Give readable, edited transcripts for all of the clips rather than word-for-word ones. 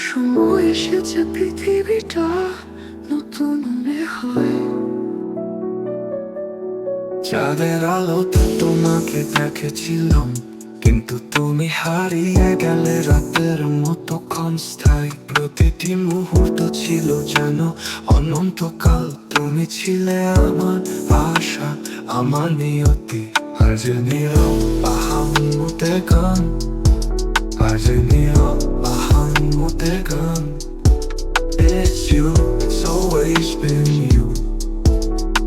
সময় এসেছে পৃথিবীটা নতুন মনে হয়। চাঁদের আলোতে তোমাকে দেখেছিলাম, কিন্তু তুমি হারিয়ে গেলে রাতের মতো ক্ষণস্থায়ী। প্রতিটি মুহূর্ত ছিল যেন অনন্তকাল। তুমি ছিলে আমার আশা, আমার নিয়তি। আজ নীরব আহাম্মতের গান, আজ নীরব আহাম্মতের গান। It's you, it's always been you.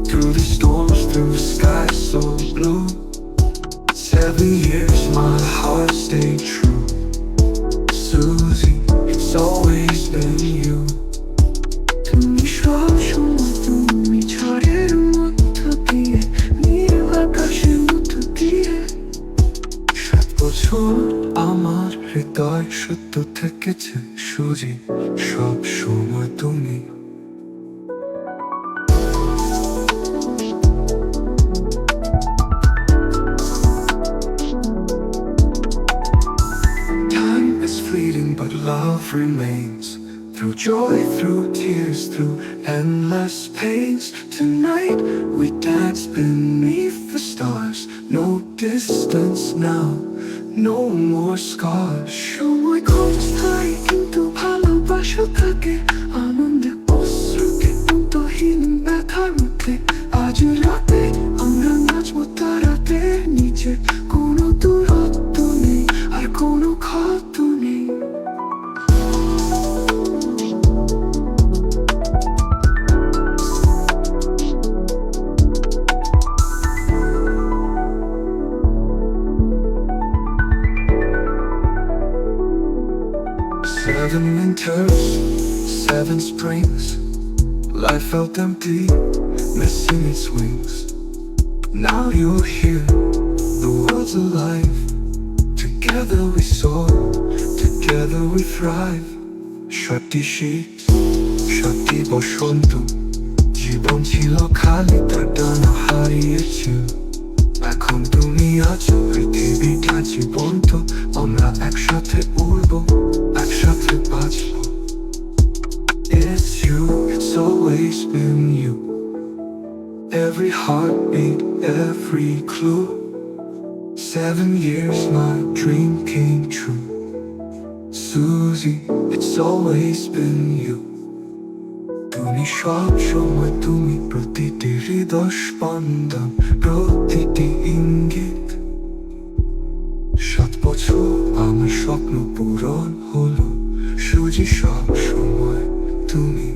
Through the storms, through the sky so blue. 7 years my heart stayed true. Susie, it's always been you. তুমি সব সময়, তুমি ঝড়ের মধ্য দিয়ে, নীল আকাশের মধ্য দিয়ে। 7 বছর আমার হৃদয় সত্য থেকেছে সুজি, সব সময় তুমি। Time is fleeting but love remains. Through joy, through tears, through endless pains. Tonight we dance beneath the stars. No distance now, no more scars. সময় ক্ষণস্থায়ী কিন্তু ভালোবাসা থাকে। আনন্দে অশ্রুকে অন্তহীন ব্যথার মধ্যে। আজ রাতে আমরা নাচবো তারাতে নিচে। কোনো দূরত্ব নেই আর কোনো ক্ষত নেই। Seven winters, 7 springs. Life felt empty, missing its wings. Now you're here, the world's alive. Together we soar, together we thrive. Shati sheet, shati বসন্ত। জীবন ছিল খালি, তার ডানা হারিয়েছে। এখন তুমি আছো, পৃথিবীটা জীবন্ত। আমরা একসাথে উড়বো, একসাথে বাঁচবো। It's you, it's always been you. Every heartbeat, every clue. 7 years my dream came true. Susie, it's always been you. তুমি সব সময় তুমি, প্রতিটি হৃদয় স্পন্দন, প্রতিটি ইঙ্গিত। 7 বছর আমার স্বপ্ন পূরণ হলো, সুজি সব সময় তুমি।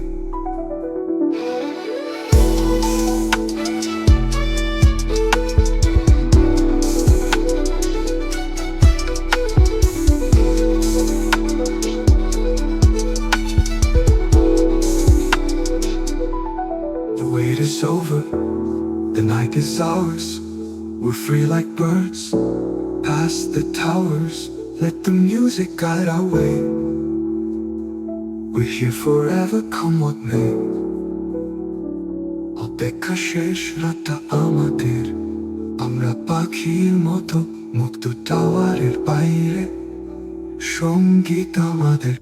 The wait is over, the night is ours. We're free like birds, past the towers. Let the music guide our way. We're here forever, come what may. অপেক্ষা শেষ রাতটা আমাদের। আমরা পাখির মতো মুক্ত টাওয়ারের বাইরে। সঙ্গীত আমাদের।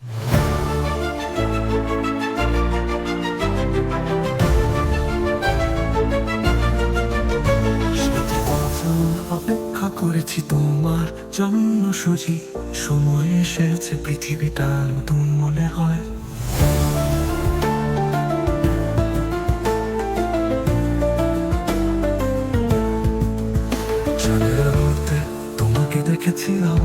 অপেক্ষা করেছি তোমার জন্য সুজি। সময় এসেছে পৃথিবীটা নতুন মনে হয়। চাঁদের আলোতে তোমাকে দেখেছিলাম,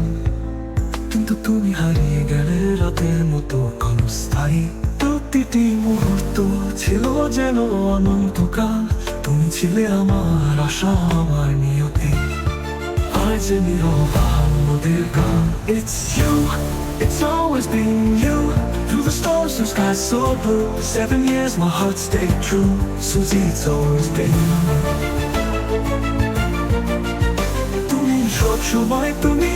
কিন্তু তুমি হারিয়ে গেলে রাতের মতো ক্ষণস্থায়ী। প্রতিটি মুহূর্ত ছিল যেন অনন্তকাল। তুমি ছিলে আমার আশা, আমার নিয়তি। আজ নীরব আহাম্মদের গান। It's you, it's always been you. Through the storms, through skies so blue. 7 years my heart stayed true. Susie, it's always been you. তুমি সব সময় তুমি,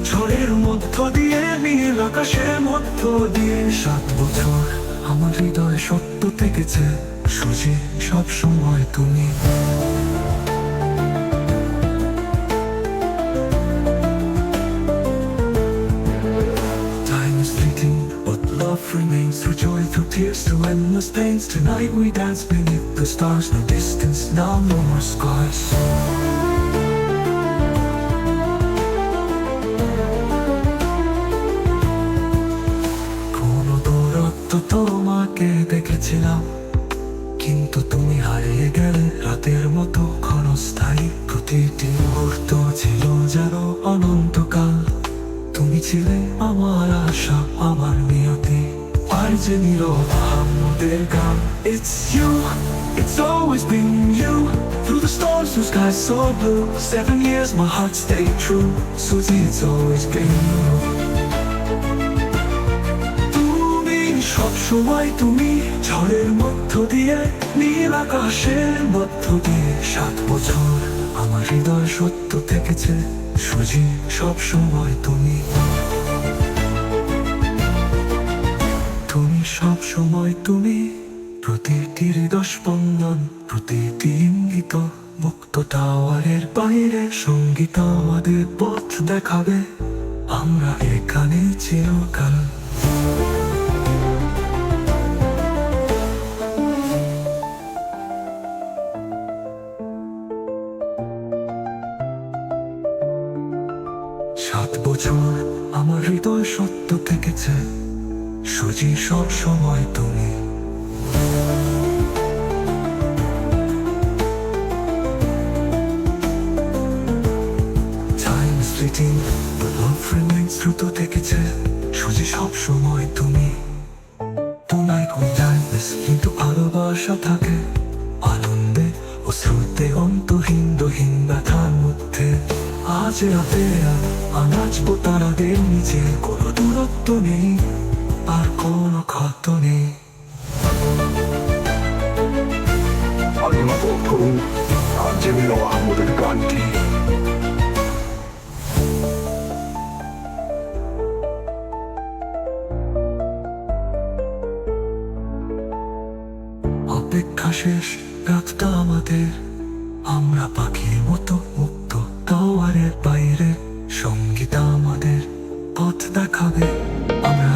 ঝড়ের মধ্য দিয়ে, নীল আকাশের মধ্য দিয়ে। 7 বছর আমার হৃদয়ে সত্য থেকেছে সুজি, সব সময় তুমি। Time is fleeting, but love remains through joy, through tears, through endless pains. Tonight we dance beneath the stars. No distance now, no more scars. কোনো দূরত্ব তোমাকে দেখেছিলাম, কিন্তু তুমি হারিয়ে গেলে রাতের মতো ক্ষণস্থায়ী। প্রতিটি মুহূর্ত ছিল যেন অনন্তকাল। তুমি ছিলে আমার আশা, আমার নিয়তি, আর যে নীরব আমাদের গান। It's you, it's always been you. Through the storms, through skies so blue. 7 years, my heart stayed true. Susie, it's always been you. সব সময় তুমি ঝড়ের মধ্য দিয়ে, নীল আকাশের মধ্য দিয়ে। 7 বছর আমার হৃদয় সত্য থেকেছে, সুজি সব সময় তুমি। তুমি সব সময় তুমি, প্রতিটি হৃদয় স্পন্দন, প্রতিটি ইঙ্গিত। মুক্ত টাওয়ারের বাইরে সঙ্গীত আমাদের পথ দেখাবে, আমরা এখানে চিরকাল। সাত বছর আমার হৃদয় সত্য থেকেছে, সুজি সব সময় তুমি। Time is fleeting, but love remains দ্রুত থেকেছে, সুজি সব সময় তুমি। Tonight we timeless, কিন্তু ভালোবাসা থাকে আনন্দে ও শ্রুতে, অন্তহীন দহীন ব্যথার মধ্যে। আজ রাতে নাচবো তারাদের নিচে, কোনো দূরত্ব নেই আর কোনো ক্ষত নেই। 마지막으로 재미로와 모두가 함께 অপেক্ষা শেষ রাতটা আমাদের, আমরা পাখির মতো মুক্ত টাওয়ারের বাইরে। সঙ্গীত আমাদের পথ দেখাবে, আমরা